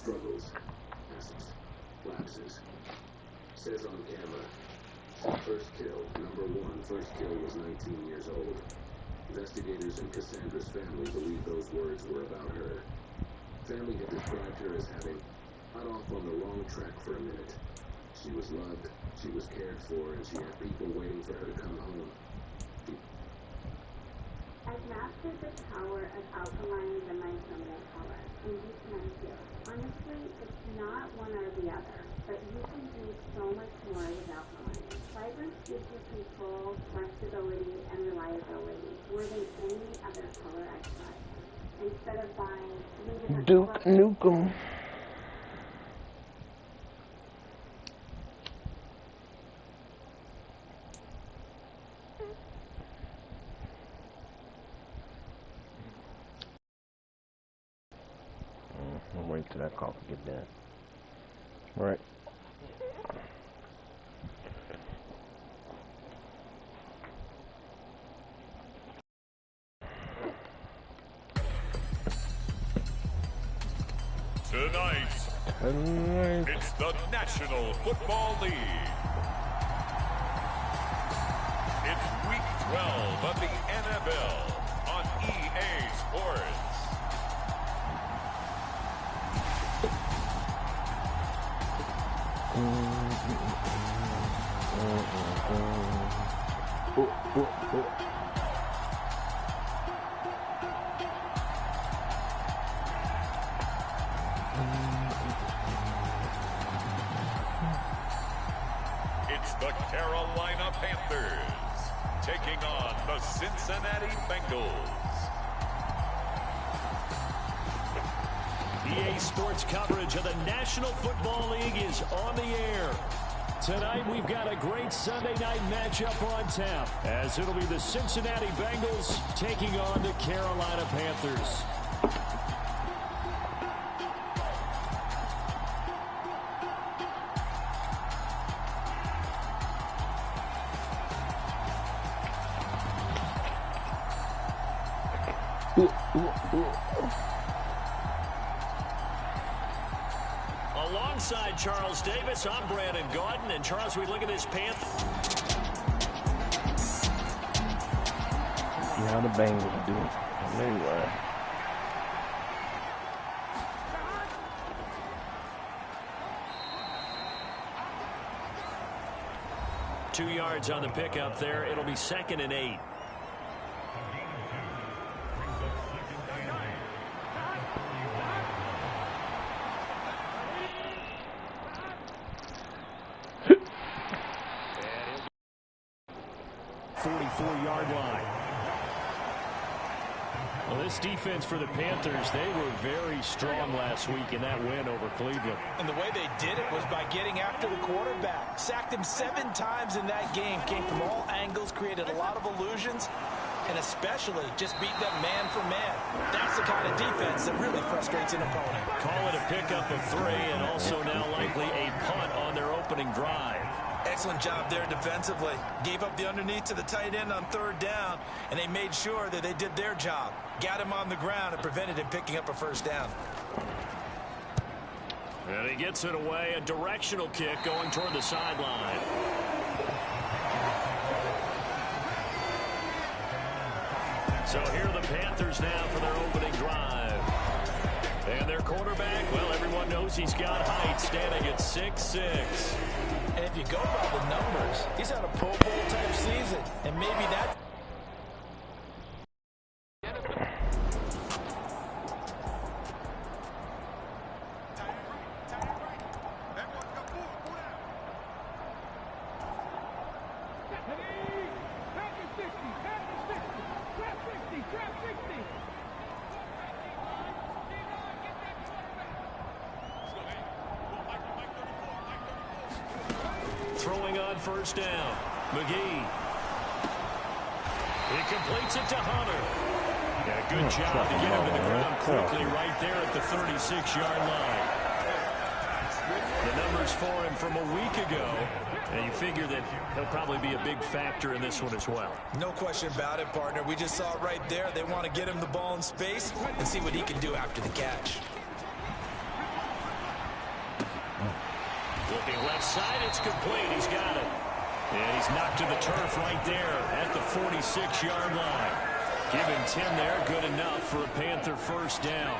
struggles, messes, lapses. Says on camera, first kill, first kill was 19 years old. Investigators in Cassandra's family believe those words were about her. Family had described her as having got off on the wrong track for a minute. She was loved, she was cared for, and she had people waiting for her to come home. I've mastered the power of alkaline the micrometer color in wk12. Honestly, it's not one or the other, but you can do so much more with alkaline. Vibrance gives you control, flexibility, and reliability more than any other color I've tried. Instead of buying 3 different Duke Nukem. I'll wait till that coffee get done. Right. Tonight, it's the National Football League. It's Week 12 of the NFL on EA Sports. It's the Carolina Panthers taking on the Cincinnati Bengals. EA Sports coverage of the National Football League is on the air. Tonight we've got a great Sunday night matchup on tap, as it'll be the Cincinnati Bengals taking on the Carolina Panthers. Alongside Charles Davis, I'm Brandon Gaudin. And Charles, we look at this Panther. See how the Bengals do it. Anyway. Two yards on the pickup there. It'll be 2nd and 8. This defense for the Panthers, they were very strong last week in that win over Cleveland. And the way they did it was by getting after the quarterback. Sacked him 7 times in that game. Came from all angles, created a lot of illusions, and especially just beat them man for man. That's the kind of defense that really frustrates an opponent. Call it a pickup of 3, and also now likely a punt on their opening drive. Excellent job there defensively. Gave up the underneath to the tight end on 3rd down, and they made sure that they did their job. Got him on the ground and prevented him picking up a 1st down. And he gets it away. A directional kick going toward the sideline. So here are the Panthers now for their opening drive. And their quarterback, well, everyone knows he's got height, standing at 6'6". And if you go by the numbers, he's had a Pro Bowl type season, and maybe that. Throwing on 1st down. McGee. He completes it to Hunter. Yeah, good job to get him to the ground quickly right there at the 36-yard line. The numbers for him from a week ago, and you figure that he'll probably be a big factor in this one as well. No question about it, partner. We just saw it right there. They want to get him the ball in space and see what he can do after the catch. Looking left side, it's complete. He's got it. And he's knocked to the turf right there at the 46-yard line. Give him 10 there, good enough for a Panther first down.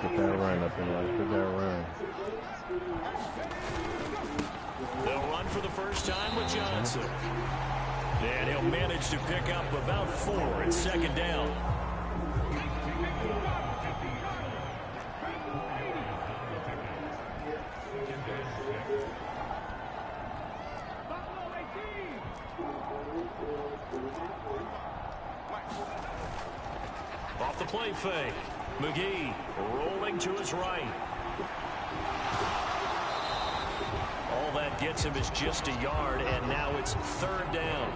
Put that run up in there. Put that run. They'll run for the first time with Johnson. And he'll manage to pick up about 4 at second down. Off the play fake. McGee rolling to his right. All that gets him is just a yard, and now it's third down.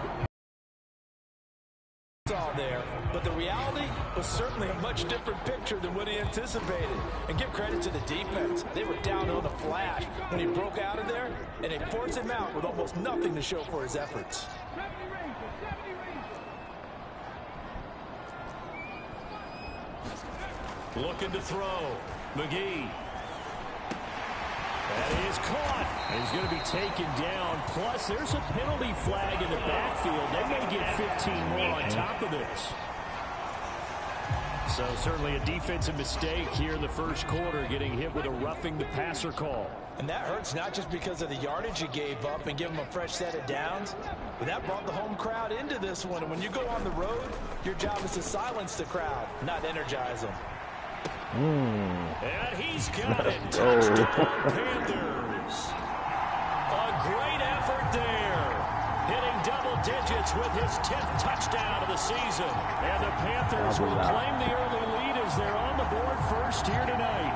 It's all there, but the reality was certainly a much different picture than what he anticipated. And give credit to the defense. They were down on the flash when he broke out of there, and they forced him out with almost nothing to show for his efforts. Looking to throw. McGee. That is caught. He's going to be taken down. Plus, there's a penalty flag in the backfield. They may get 15 more on top of this. So certainly a defensive mistake here in the first quarter, getting hit with a roughing the passer call. And that hurts not just because of the yardage you gave up and give them a fresh set of downs, but that brought the home crowd into this one. And when you go on the road, your job is to silence the crowd, not energize them. And he's got it. Touchdown, Panthers. A great effort there. Hitting double digits with his 10th touchdown of the season. And the Panthers will claim the early lead as they're on the board first here tonight.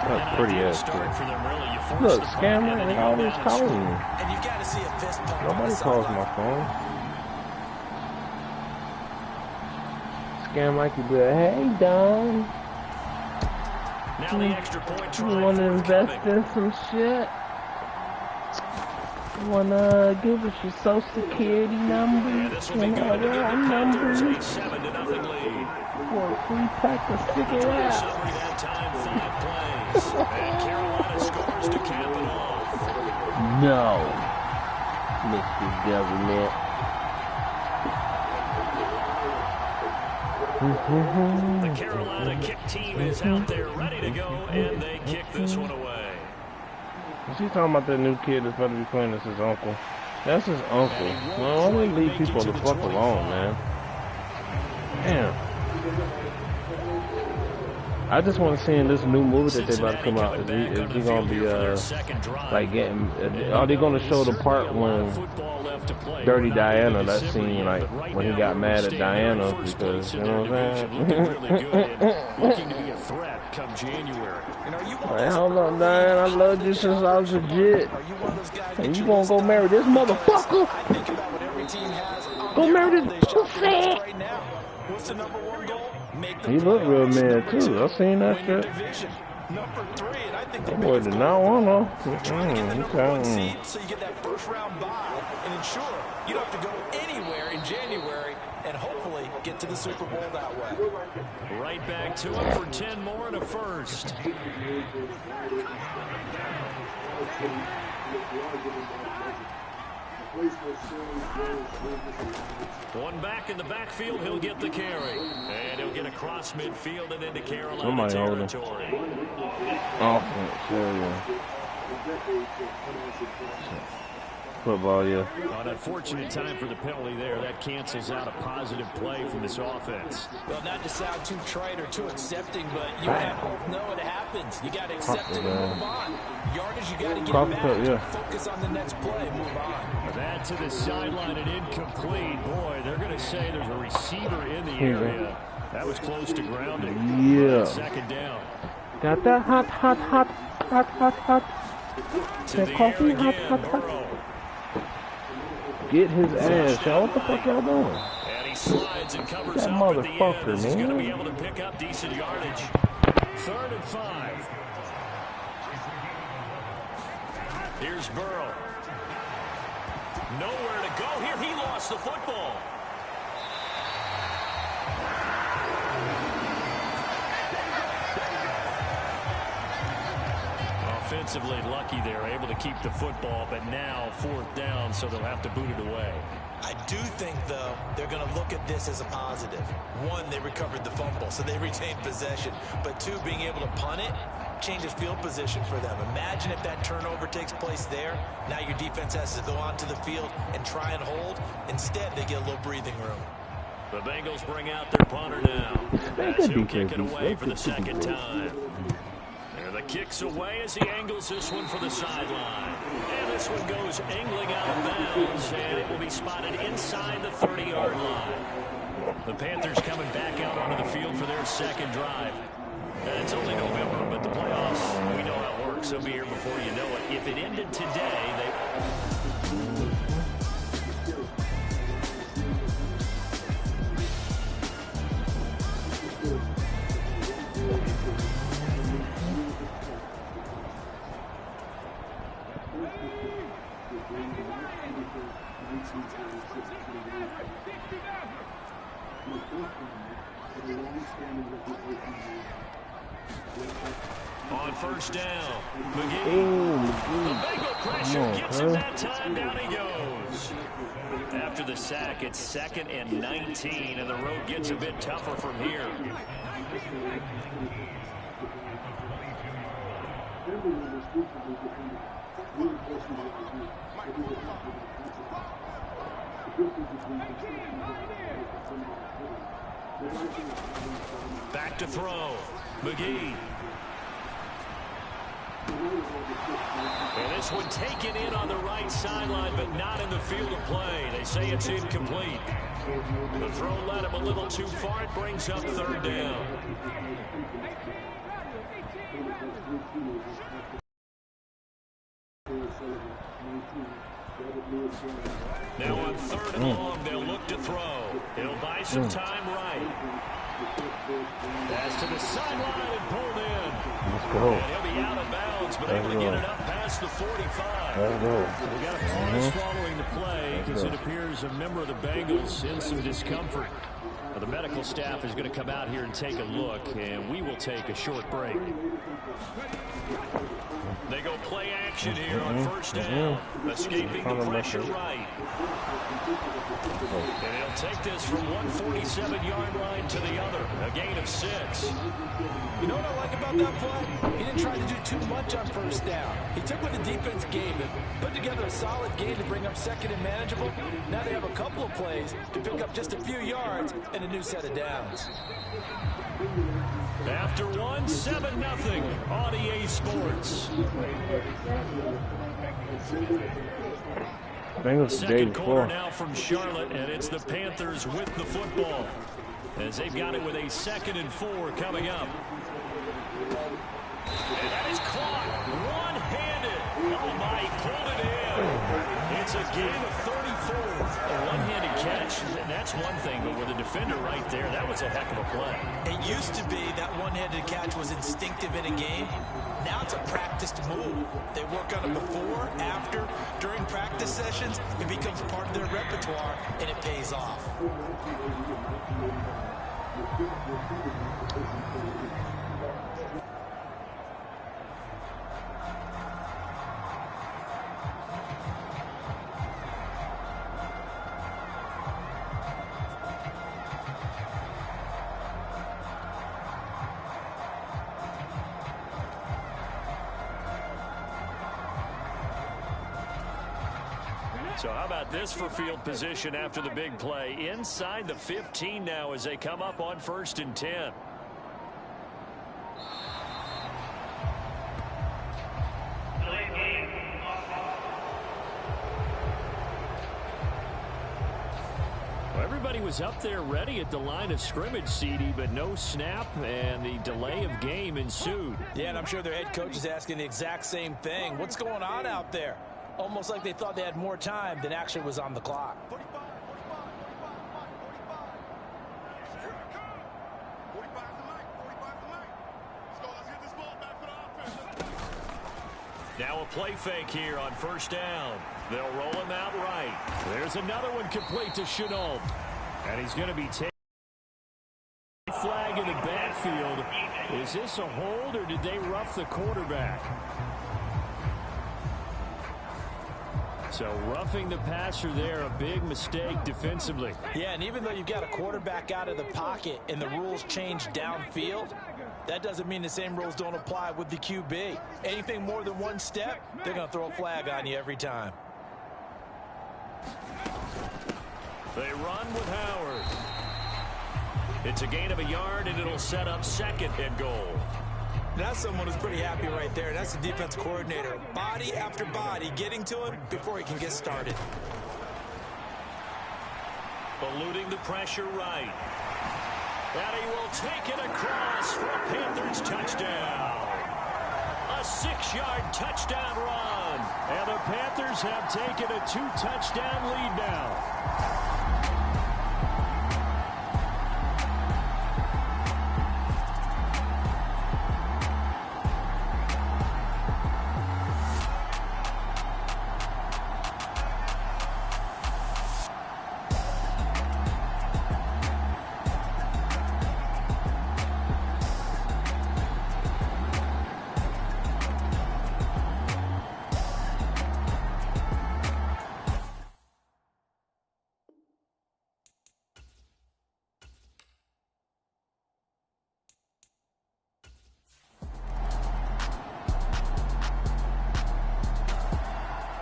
That's pretty ass start for them, really. Look, scammer, they always calling me. And you've got to see a fist pump. Nobody calls my phone. Scam like you be like, hey, Don. Now the extra point try. You want to invest in some shit? You want to give us your social security number? Yeah, this will be good to give the Panthers a 7-0 lead. For a free pack of cigarettes. Summary that time, 5 plays. And Carolina scores to cap it off. No, Mr. Government. The Carolina kick team is out there ready to go, and they kick this one away. Is he talking about that new kid that's about to be playing as his uncle? That's his uncle. Well, why don't leave people the fuck alone, man? Damn. I just want to see in this new movie that they about to come out. Is he gonna be like getting? Are they gonna show the part when Dirty Diana? That scene, like when he got mad at Diana because you know what I'm saying? Looking to be a threat come January. Like, hold on, Diana, I loved you since I was legit. And you gonna go marry this motherfucker? Go marry this pussy. What's the number one goal? He looked real mad too. I seen that shit. Number 3, and I think that boy did not want to. So you get that first round bye and ensure you don't have to go anywhere in January and hopefully get to the Super Bowl that way. Right back to him for 10 more and a first. One back in the backfield, he'll get the carry. And he'll get across midfield and into Carolina territory. Oh, sure, yeah. Football, yeah. An unfortunate time for the penalty there. That cancels out a positive play from this offense. Well, not to sound too trite or too accepting, but you and both know it happens. You got to accept it and move on. Yardage, you got to get back. Focus on the next play and move on. That to the sideline and incomplete. Boy, they're going to say there's a receiver in the area. That was close to grounding. Yeah. Second down. Got that hot. That coffee, hot. Get his ass, y'all. What the fuck y'all doing? And he slides and covers that up motherfucker, at the end. He's going to be able to pick up decent yardage. 3rd and 5. Here's Burrow. Nowhere to go here. He lost the football. defensively lucky there, able to keep the football, but now 4th down, so they'll have to boot it away. I do think, though, they're going to look at this as a positive. 1, they recovered the fumble, so they retained possession. But 2, being able to punt it changes field position for them. Imagine if that turnover takes place there. Now your defense has to go onto the field and try and hold. Instead, they get a little breathing room. The Bengals bring out their punter now. As he'll kick it away for the 2nd time. And the kick's away as he angles this one for the sideline. And this one goes angling out of bounds, and it will be spotted inside the 30-yard line. The Panthers coming back out onto the field for their 2nd drive. And it's only November, but the playoffs, we know how it works. They'll be here before you know it. If it ended today, on 1st down, McGee. The Bengal pressure gets him that time. Down he goes. After the sack, it's 2nd and 19, and the road gets a bit tougher from here. Back to throw. McGee. And this one taken in on the right sideline, but not in the field of play. They say it's incomplete. The throw led him a little too far. It brings up 3rd down. Now on 3rd and long, they'll look to throw. He'll buy some time right. Pass to the sideline and pulled in. Let's go. And he'll be out of bounds, but able to get it up past the 45. Let's go. We got a pause following the play because it appears a member of the Bengals in some discomfort. The medical staff is going to come out here and take a look, and we will take a short break. They go play action here on 1st down, escaping the pressure right. And he'll take this from 147-yard line to the other, a gain of 6. You know what I like about that play? He didn't try to do too much on 1st down. He took what the defense gave him, put together a solid game to bring up 2nd and manageable. Now they have a couple of plays to pick up just a few yards and a new set of downs. After 1, 7-0 on EA Sports. Second quarter now from Charlotte, and it's the Panthers with the football as they've got it with a 2nd and 4 coming up. And that is caught one-handed. Oh, my, he pulled it in. It's a gain of 34. A one-handed catch, that's one thing, but with a defender right there, that was a heck of a play. It used to be that one-handed catch was instinctive in a game. Now it's a practiced move. They work on it before, after, during practice sessions. It becomes part of their repertoire, and it pays off. So how about this for field position after the big play? Inside the 15 now as they come up on 1st and 10. Well, everybody was up there ready at the line of scrimmage, CD, but no snap, and the delay of game ensued. Yeah, and I'm sure their head coach is asking the exact same thing. What's going on out there? Almost like they thought they had more time than actually was on the clock. Now a play fake here on 1st down. They'll roll him out right. There's another one complete to Chenault. And he's going to be taking flag in the backfield. Is this a hold or did they rough the quarterback? So roughing the passer there, a big mistake defensively. Yeah, and even though you've got a quarterback out of the pocket and the rules change downfield, that doesn't mean the same rules don't apply with the QB. Anything more than one step, they're going to throw a flag on you every time. They run with Howard. It's a gain of a yard, and it'll set up second and goal. That's someone who's pretty happy right there. That's the defense coordinator. Body after body getting to him before he can get started. Eluding the pressure right. And he will take it across for a Panthers touchdown. A 6-yard touchdown run. And the Panthers have taken a 2-touchdown lead now.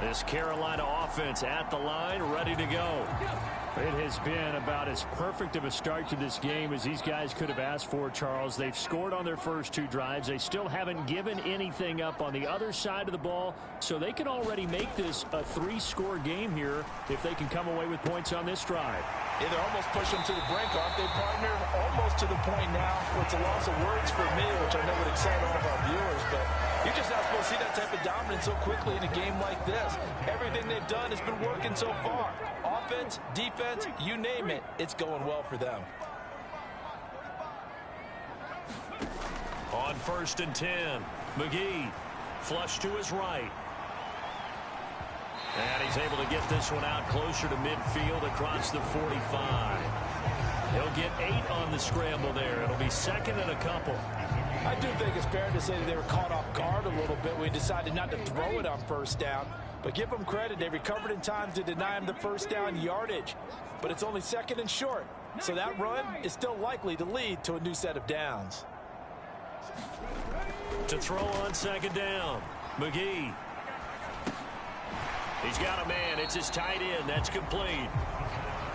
This Carolina offense at the line, ready to go. It has been about as perfect of a start to this game as these guys could have asked for, Charles. They've scored on their first 2 drives. They still haven't given anything up on the other side of the ball, so they can already make this a 3-score game here if they can come away with points on this drive. Yeah, they're almost pushing them to the brink, aren't they, partner? Almost to the point now where it's a loss of words for me, which I know would excite all of our viewers, but you're just not supposed to see that type of dominance so quickly in a game like this. Everything they've done has been working so far. Offense, defense, you name it, it's going well for them. On 1st and 10, McGee flush to his right. And he's able to get this one out closer to midfield across the 45. He'll get 8 on the scramble there. It'll be second and a couple. I do think it's fair to say that they were caught off guard a little bit. We decided not to throw it on first down. But give them credit. They recovered in time to deny him the first down yardage. But it's only second and short. So that run is still likely to lead to a new set of downs. To throw on second down, McGee. He's got a man. It's his tight end. That's complete.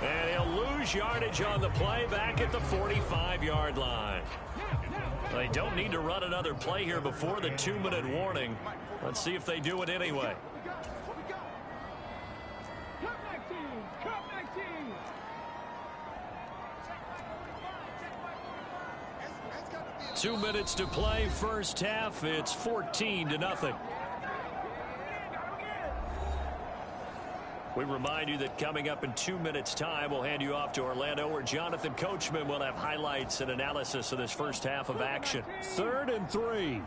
And he'll lose yardage on the play back at the 45-yard line. They don't need to run another play here before the 2-minute warning. Let's see if they do it anyway. 2 minutes to play, first half. It's 14-0. We remind you that coming up in 2 minutes' time, we'll hand you off to Orlando, where Jonathan Coachman will have highlights and analysis of this first half of action. 3rd and 3.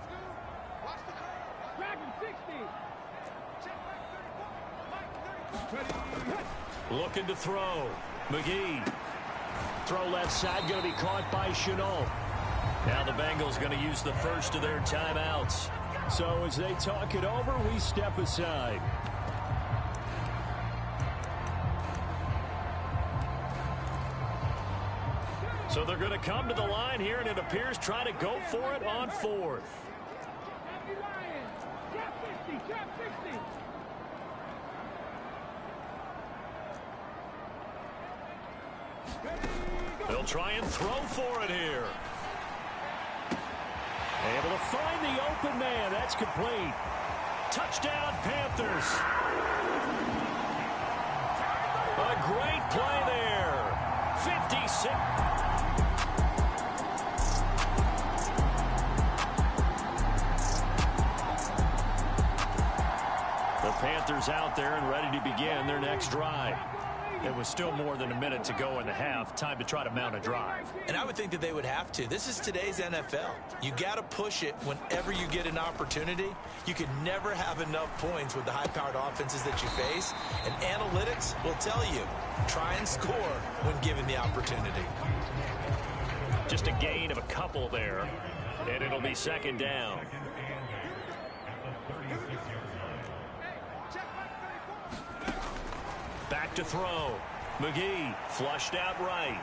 Looking to throw. McGee. Throw left side, going to be caught by Chenault. Now the Bengals going to use the first of their timeouts. So as they talk it over, we step aside. So they're going to come to the line here, and it appears trying to go for it on 4th. They'll try and throw for it here. Able to find the open man. That's complete. Touchdown, Panthers. A great play there. 56. The Panthers out there and ready to begin their next drive. It was still more than a minute to go in the half. Time to try to mount a drive. And I would think that they would have to. This is today's NFL. You got to push it whenever you get an opportunity. You can never have enough points with the high-powered offenses that you face. And analytics will tell you, try and score when given the opportunity. Just a gain of a couple there. And it'll be second down. Back to throw. McGee flushed out right.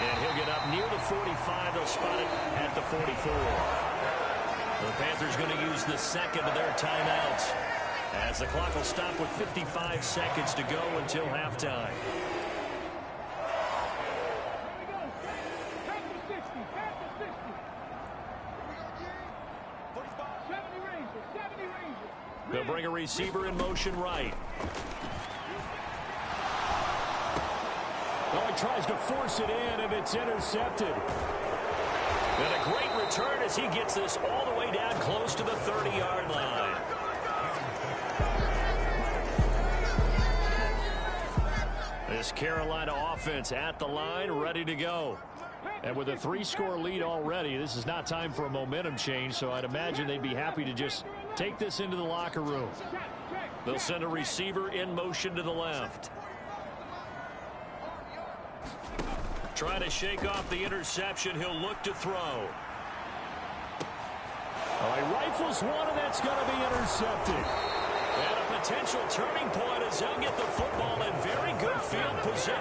And he'll get up near the 45. They'll spot it at the 44. The Panthers going to use the second of their timeouts, as the clock will stop with 55 seconds to go until halftime. They'll bring a receiver in motion right. Oh, he tries to force it in, and it's intercepted. And a great return as he gets this all the way down close to the 30-yard line. This Carolina offense at the line, ready to go. And with a 3-score lead already, this is not time for a momentum change, so I'd imagine they'd be happy to just take this into the locker room. They'll send a receiver in motion to the left. Trying to shake off the interception. He'll look to throw. Oh, he rifles one, and that's going to be intercepted. And a potential turning point as they'll get the football in very good field position.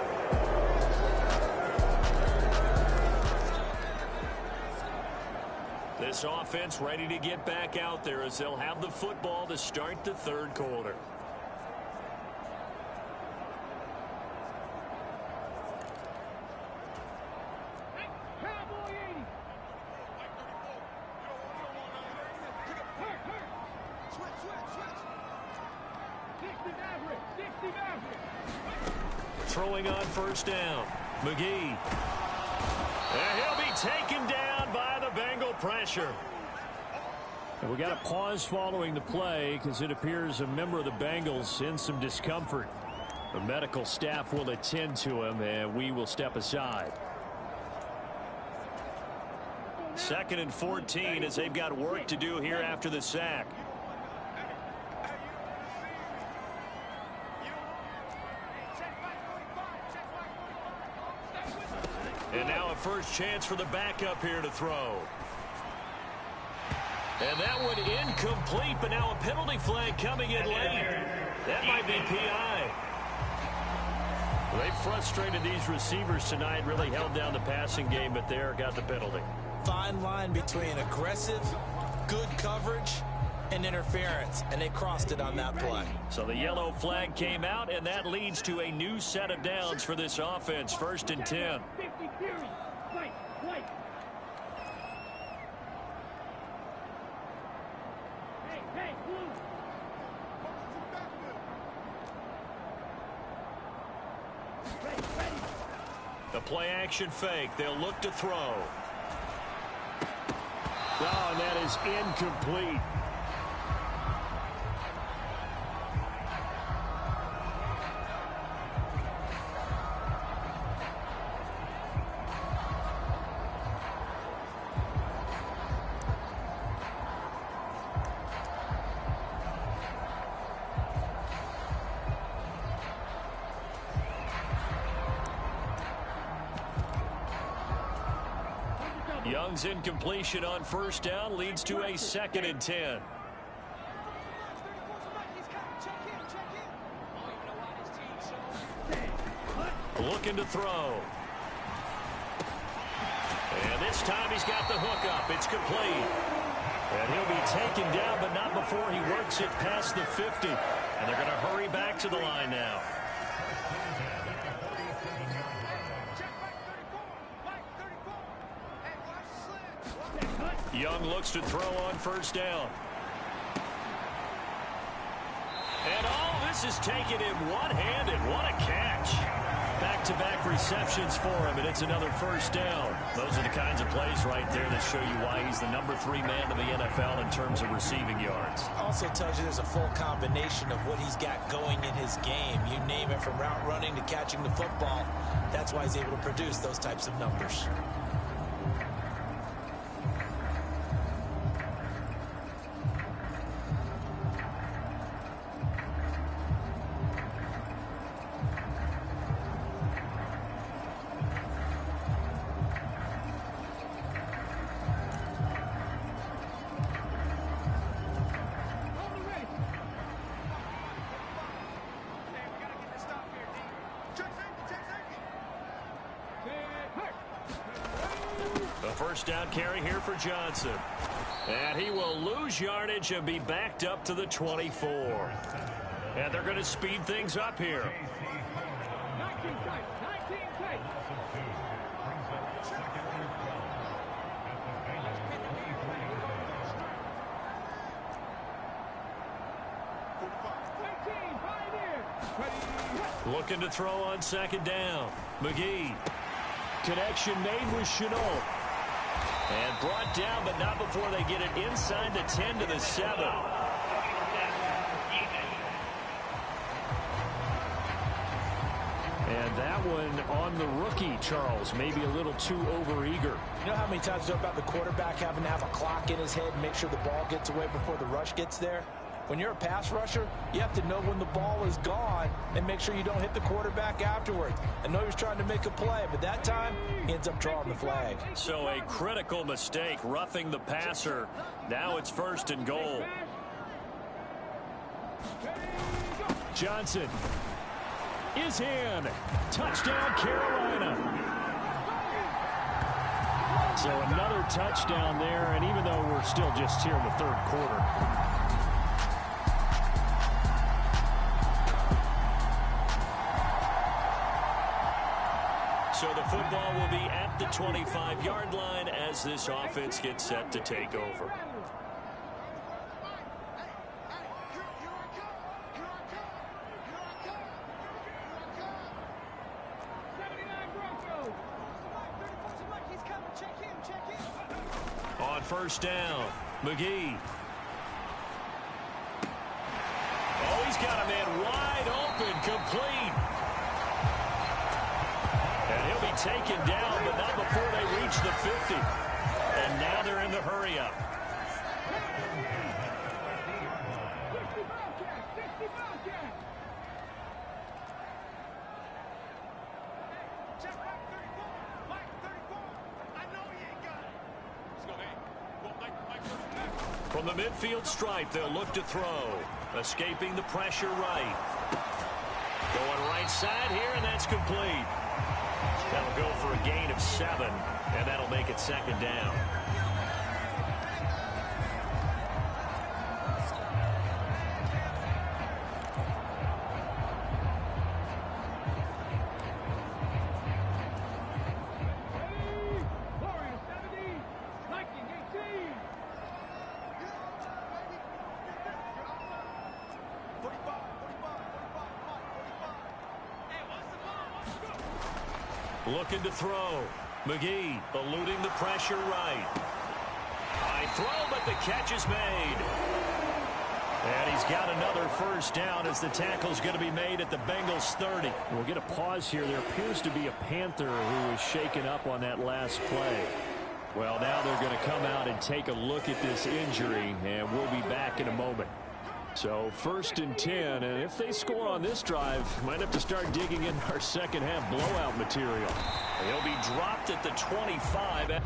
This offense ready to get back out there as they'll have the football to start the third quarter. Throwing on first down. McGee. And he'll be taken down by the Bengal pressure. And we got a pause following the play because it appears a member of the Bengals in some discomfort. The medical staff will attend to him, and we will step aside. 2nd and 14 as they've got work to do here after the sack. And now a first chance for the backup here to throw. And that one incomplete, but now a penalty flag coming in late. That might be PI. They frustrated these receivers tonight, really held down the passing game, but there got the penalty. Fine line between aggressive, good coverage, and interference, and they crossed it on that play. So the yellow flag came out, and that leads to a new set of downs for this offense. 1st and 10. The play action fake. They'll look to throw. Oh, and that is incomplete. Young's incompletion on first down leads to a 2nd and 10. Looking to throw. And this time he's got the hook up. It's complete. And he'll be taken down, but not before he works it past the 50. And they're going to hurry back to the line now. Young looks to throw on first down. And all this is taken in one-handed. What a catch. Back-to-back receptions for him, and it's another first down. Those are the kinds of plays right there that show you why he's the number 3 man in the NFL in terms of receiving yards. Also tells you there's a full combination of what he's got going in his game. You name it, from route running to catching the football. That's why he's able to produce those types of numbers. first down carry here for Johnson. And he will lose yardage and be backed up to the 24. And they're going to speed things up here. 19 tight. Looking to throw on second down. McGee. Connection made with Chenault. And brought down, but not before they get it inside the 10 to the 7. And that one on the rookie, Charles. Maybe a little too overeager. You know how many times you talk about the quarterback having to have a clock in his head and make sure the ball gets away before the rush gets there? When you're a pass rusher, you have to know when the ball is gone and make sure you don't hit the quarterback afterwards. I know he was trying to make a play, but that time he ends up drawing the flag. So a critical mistake, roughing the passer. Now it's first and goal. Johnson is in. Touchdown, Carolina. So another touchdown there, and even though we're still just here in the third quarter. So the football will be at the 25-yard line as this offense gets set to take over. On first down, McGee. Oh, he's got a man wide open, complete. And he'll be taken down, but not before they reach the 50. And now they're in the hurry-up. From the midfield stripe, they'll look to throw. Escaping the pressure right. Going right side here, and that's complete. That'll go for a gain of 7, and that'll make it second down. Looking to throw. McGee eluding the pressure right. High throw, but the catch is made. And he's got another first down as the tackle's going to be made at the Bengals 30. We'll get a pause here. There appears to be a Panther who was shaken up on that last play. Well, now they're going to come out and take a look at this injury, and we'll be back in a moment. So first and 10, and if they score on this drive, might have to start digging in our second half blowout material. He'll be dropped at the 25.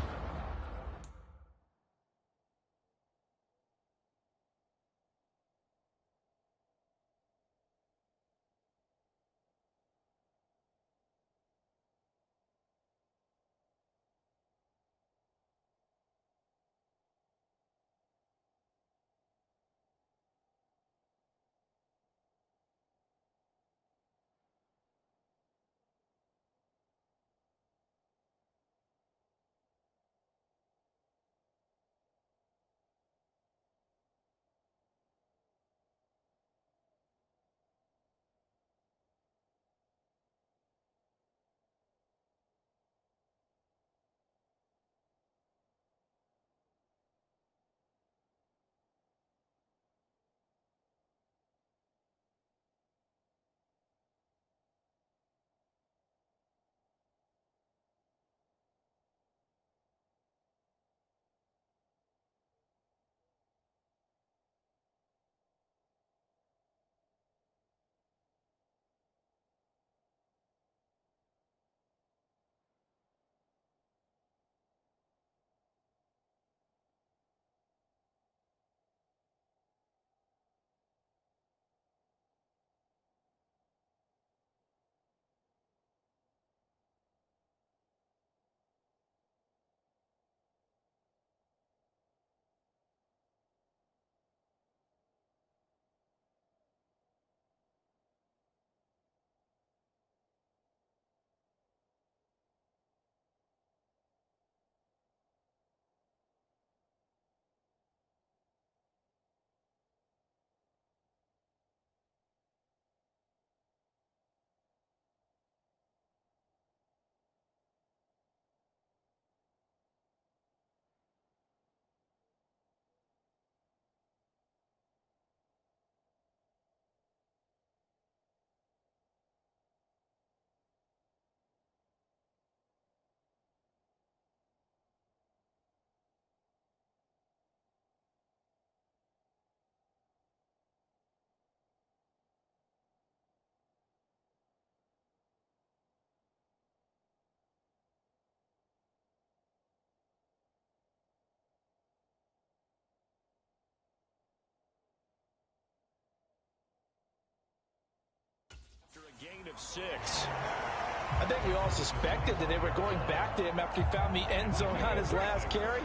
gain of 6. I think we all suspected that they were going back to him after he found the end zone on his last carry,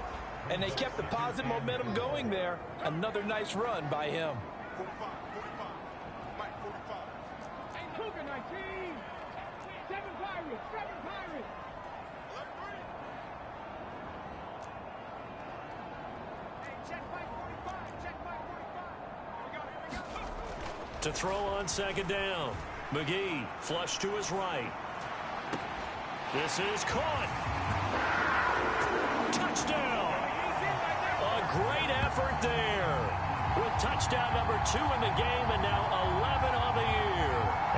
and they kept the positive momentum going there. Another nice run by him. Hey, Cougar 19. 7 Pirates. 7 Pirates. Hey, check Mike 45. Check Mike 45. Here we go. To throw on second down. McGee flush to his right. This is caught. Touchdown. A great effort there. With touchdown number 2 in the game and now 11 on the year.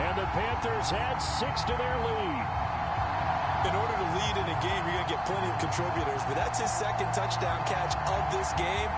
And the Panthers add 6 to their lead. In order to lead in a game, you're going to get plenty of contributors, but that's his second touchdown catch of this game.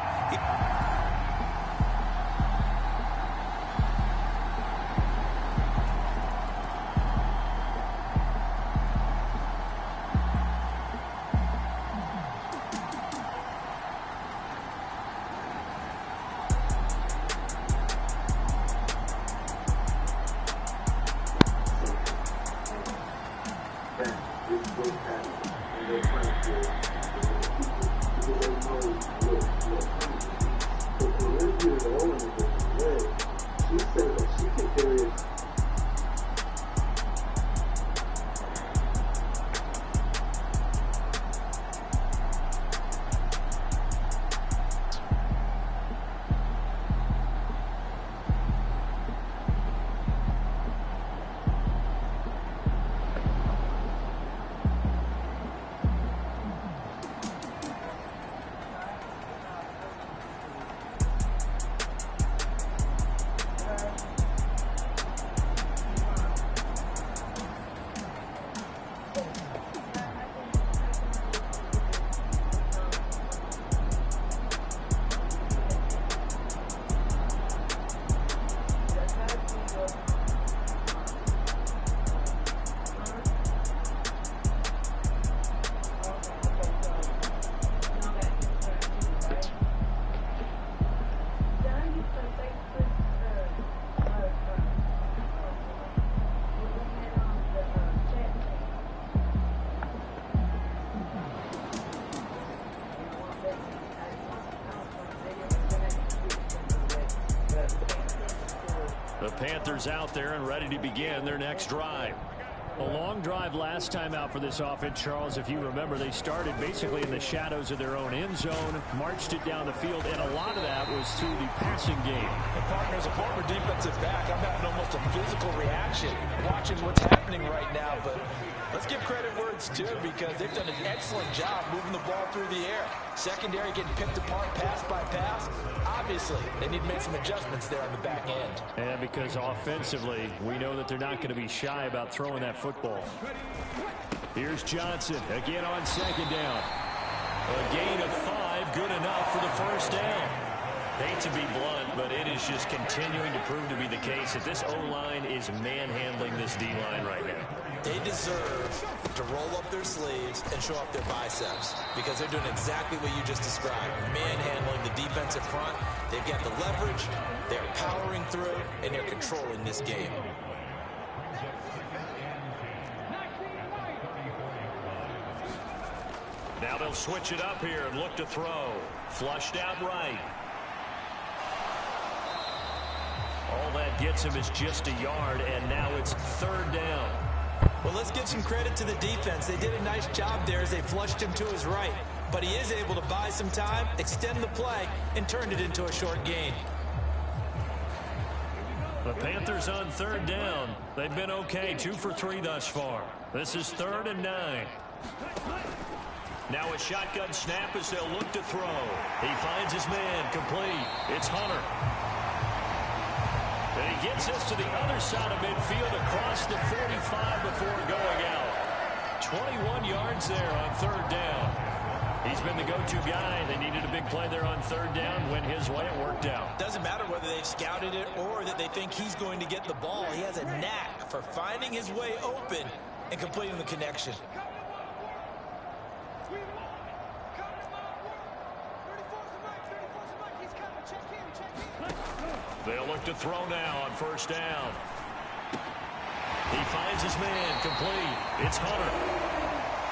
The Panthers out there and ready to begin their next drive. A long drive last time out for this offense, Charles. If you remember, they started basically in the shadows of their own end zone, marched it down the field, and a lot of that was through the passing game. And partner, as a former defensive back, I'm having almost a physical reaction watching what's happening right now. But let's give credit where it's due, because they've done an excellent job moving the ball through the air. Secondary getting picked apart pass by pass. Obviously, they need to make some adjustments there on the back end. And because offensively, we know that they're not going to be shy about throwing that football. Here's Johnson again on second down. A gain of 5, good enough for the first down. Hate to be blunt, but it is just continuing to prove to be the case that this O-line is manhandling this D-line right now. They deserve to roll up their sleeves and show up their biceps, because they're doing exactly what you just described, manhandling the defensive front. They've got the leverage, they're powering through, and they're controlling this game. Now they'll switch it up here and look to throw. Flushed out right. All that gets him is just a yard, and now it's third down. Well, let's give some credit to the defense. They did a nice job there as they flushed him to his right. But he is able to buy some time, extend the play, and turn it into a short gain. The Panthers on third down. They've been okay, 2 for 3 thus far. This is 3rd and 9. Now a shotgun snap as they'll look to throw. He finds his man, complete. It's Hunter. And he gets us to the other side of midfield across the 45 before going out. 21 yards there on third down. He's been the go-to guy. They needed a big play there on third down. Went his way. It worked out. Doesn't matter whether they've scouted it or that they think he's going to get the ball. He has a knack for finding his way open and completing the connection. They'll look to throw now on first down. He finds his man, complete. It's Hunter.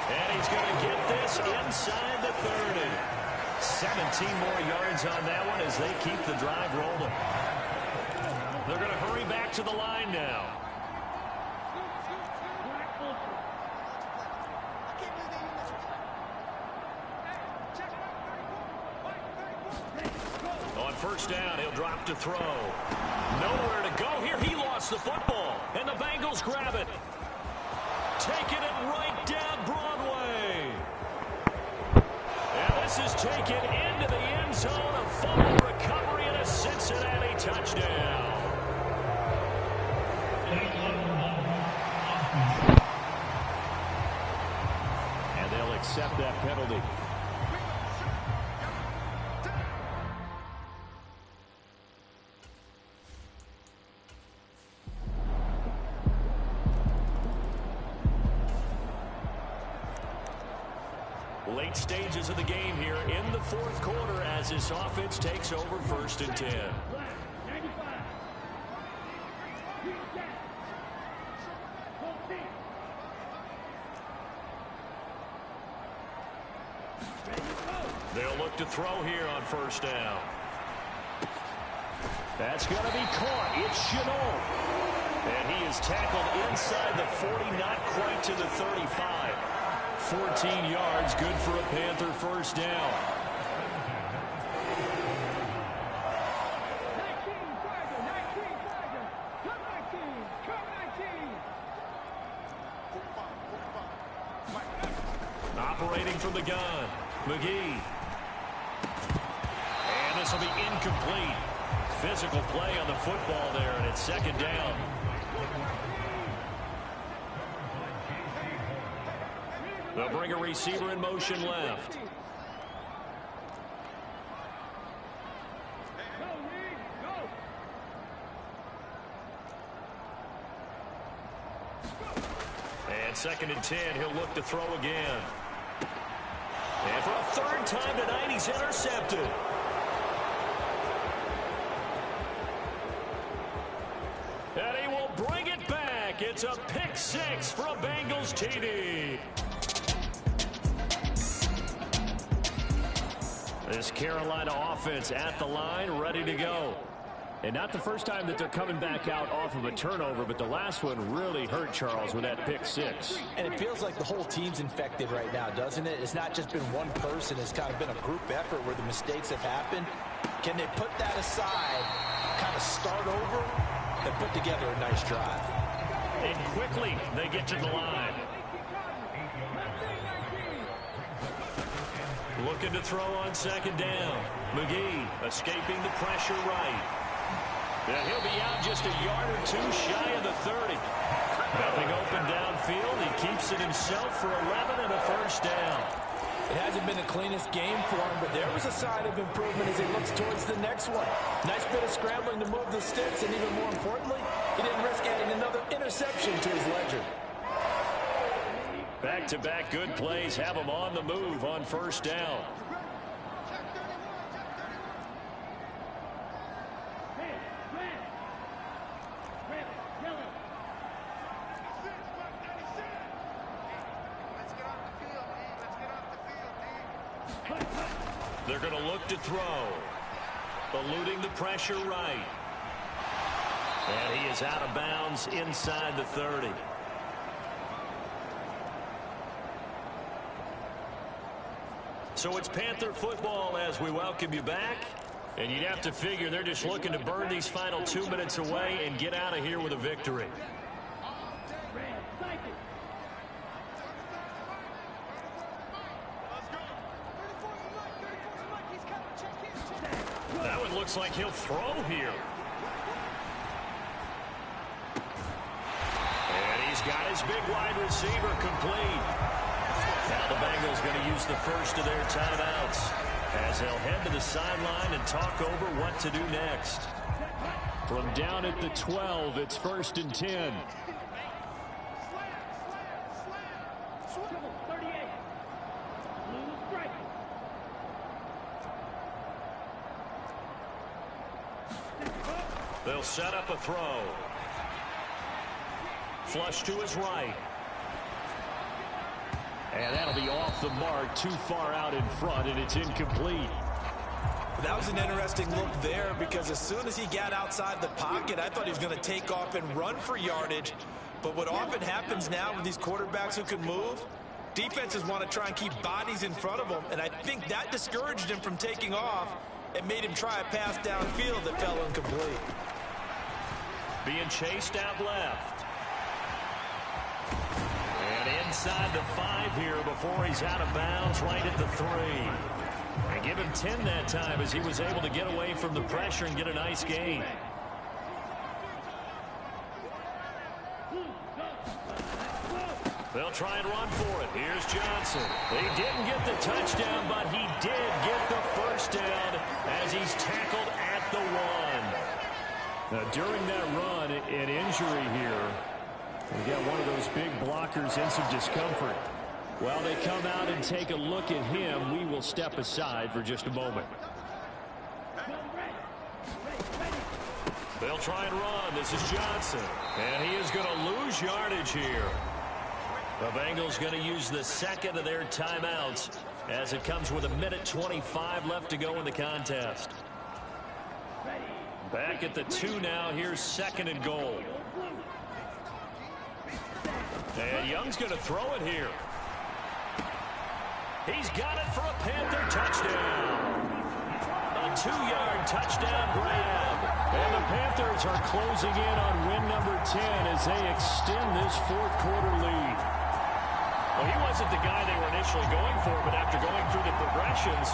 And he's going to get this inside the 30. 17 more yards on that one as they keep the drive rolling. They're going to hurry back to the line now. On first down, he'll drop to throw. Nowhere to go here. He lost the football, and the Bengals grab it. Taking it right down Broadway. And this is taken into the end zone. A fumble recovery and a Cincinnati touchdown. And they'll accept that penalty. Late stages of the game here in the fourth quarter as this offense takes over 1st and 10. They'll look to throw here on first down. That's going to be caught. It's Chenault. And he is tackled inside the 40, not quite to the 35. 14 yards, good for a Panther first down. Operating from the gun, McGee. And this will be incomplete. Physical play on the football there, and it's 2nd down. They'll bring a receiver in motion left. And 2nd and 10, he'll look to throw again. And for a 3rd time tonight, he's intercepted. And he will bring it back. It's a pick 6 for a Bengals TD. This Carolina offense at the line, ready to go. And not the first time that they're coming back out off of a turnover, but the last one really hurt Charles with that pick 6. And it feels like the whole team's infected right now, doesn't it? It's not just been one person. It's kind of been a group effort where the mistakes have happened. Can they put that aside, kind of start over, and put together a nice drive? And quickly, they get to the line. Looking to throw on 2nd down. McGee escaping the pressure right. Yeah, he'll be out just a yard or 2 shy of the 30. Nothing open downfield. He keeps it himself for 11 and a first down. It hasn't been the cleanest game for him, but there was a sign of improvement as he looks towards the next one. Nice bit of scrambling to move the sticks, and even more importantly, he didn't risk adding another interception to his ledger. Back-to-back good plays have him on the move on first down. They're going to look to throw. Eluding the pressure right. And he is out of bounds inside the 30. So it's Panther football as we welcome you back. And you'd have to figure they're just looking to burn these final 2 minutes away and get out of here with a victory. That one looks like he'll throw here. And he's got his big wide receiver complete. Now the Bengals going to use the first of their timeouts as they'll head to the sideline and talk over what to do next. From down at the 12, it's 1st and 10. They'll set up a throw. Flush to his right. And that'll be off the mark, too far out in front, and it's incomplete. That was an interesting look there because as soon as he got outside the pocket, I thought he was going to take off and run for yardage. But what often happens now with these quarterbacks who can move, defenses want to try and keep bodies in front of them, and I think that discouraged him from taking off and made him try a pass downfield that fell incomplete. Being chased out left. And inside the 5 here before he's out of bounds right at the 3. And give him 10 that time as he was able to get away from the pressure and get a nice gain. They'll try and run for it. Here's Johnson. He didn't get the touchdown, but he did get the first down as he's tackled at the 1. Now, during that run, an injury here. We got one of those big blockers in some discomfort. While they come out and take a look at him, we will step aside for just a moment. They'll try and run. This is Johnson. And he is going to lose yardage here. The Bengals going to use the second of their timeouts as it comes with 1:25 left to go in the contest. Back at the 2 now. Here's 2nd and goal. And Young's going to throw it here. He's got it for a Panther touchdown. A 2-yard touchdown grab. And the Panthers are closing in on win number 10 as they extend this 4th quarter lead. Well, he wasn't the guy they were initially going for, but after going through the progressions,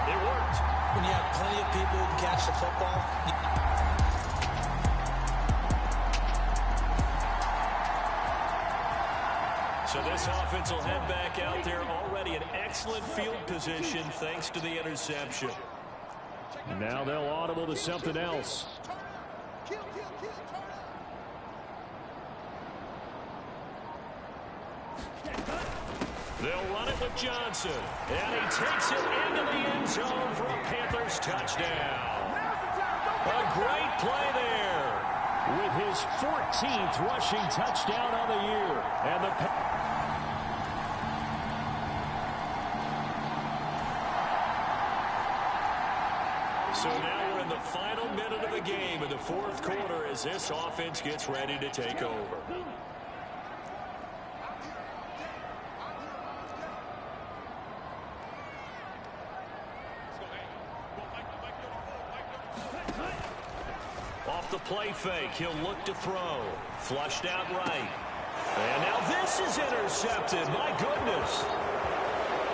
it worked. When you have plenty of people who can catch the football, so this offense will head back out there already in excellent field position thanks to the interception. Now they'll audible to something else. They'll run it with Johnson. And he takes it into the end zone for a Panthers touchdown. A great play there with his 14th rushing touchdown on the year. And the So now we're in the final minute of the game in the 4th quarter as this offense gets ready to take over. Off the play fake, he'll look to throw. Flushed out right. And now this is intercepted. My goodness.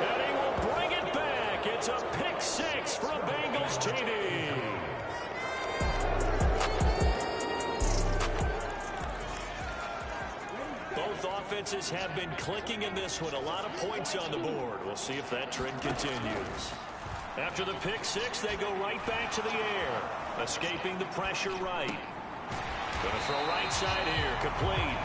And he will bring it back. It's a pick 6 for a Bengals TD. Both offenses have been clicking in this one. A lot of points on the board. We'll see if that trend continues. After the pick 6, they go right back to the air. Escaping the pressure right. Going to throw right side here. Complete.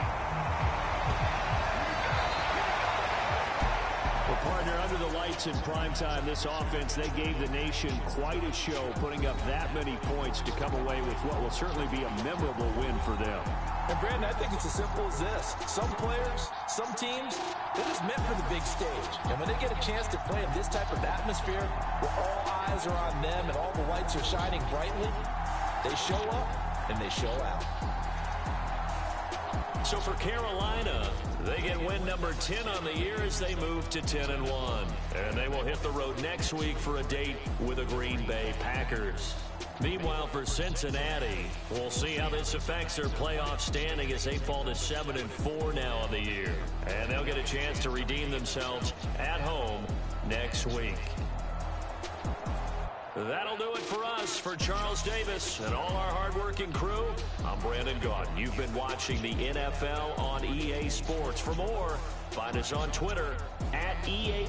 Well, partner, under the lights in primetime, this offense, they gave the nation quite a show, putting up that many points to come away with what will certainly be a memorable win for them. And Brandon, I think it's as simple as this. Some players, some teams, they're just meant for the big stage. And when they get a chance to play in this type of atmosphere, where all eyes are on them and all the lights are shining brightly, they show up and they show out. So for Carolina, they get win number 10 on the year as they move to 10-1. And they will hit the road next week for a date with the Green Bay Packers. Meanwhile, for Cincinnati, we'll see how this affects their playoff standing as they fall to 7-4 now on the year. And they'll get a chance to redeem themselves at home next week. That'll do it for us. For Charles Davis and all our hardworking crew, I'm Brandon Gaudin. You've been watching the NFL on EA Sports. For more, find us on Twitter @EA.